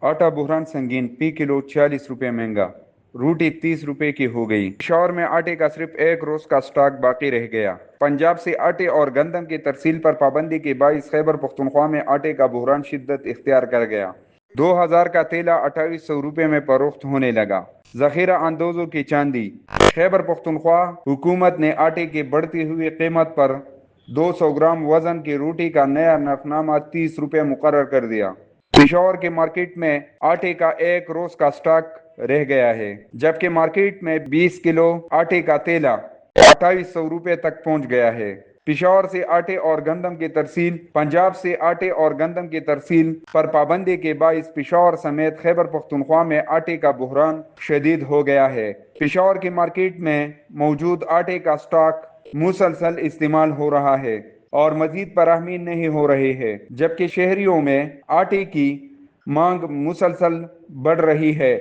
آٹا بحران سنگین، فی کلو 46 روپے مہنگا، روٹی 30 روپے کی ہو گئی۔ پشاور میں آٹے کا صرف ایک روز کا سٹاک باقی رہ گیا۔ پنجاب سے آٹے اور گندم کی ترسیل پر پابندی کے باعث خیبر پختونخوا میں آٹے کا بحران شدت اختیار کر گیا۔ 2000 کا تیلا 2800 روپے میں فروخت ہونے لگا۔ ذخیرہ اندوزوں کی چاندی۔ خیبر پختونخوا حکومت نے آٹے کی بڑھتی ہوئی قیمت پر 200 گرام وزن کی روٹی کا نیا نرخنامہ 30 روپے مقرر کر دیا۔ پشاور کے مارکیٹ میں آٹے کا ایک روز کا سٹاک رہ گیا ہے، جبکہ مارکیٹ میں 20 کلو آٹے کا تیلا 2800 روپے تک پہنچ گیا ہے۔ پشاور سے آٹے اور گندم کی ترسیل۔ پنجاب سے آٹے اور گندم کی ترسیل پر پابندی کے باعث پشاور سمیت خیبر پختونخوا میں آٹے کا بحران شدید ہو گیا ہے۔ پشاور کی مارکیٹ میں موجود آٹے کا سٹاک مسلسل استعمال ہو رہا ہے اور مزید فراہمی نہیں ہو رہی ہے، جبکہ شہریوں میں آٹے کی مانگ مسلسل بڑھ رہی ہے۔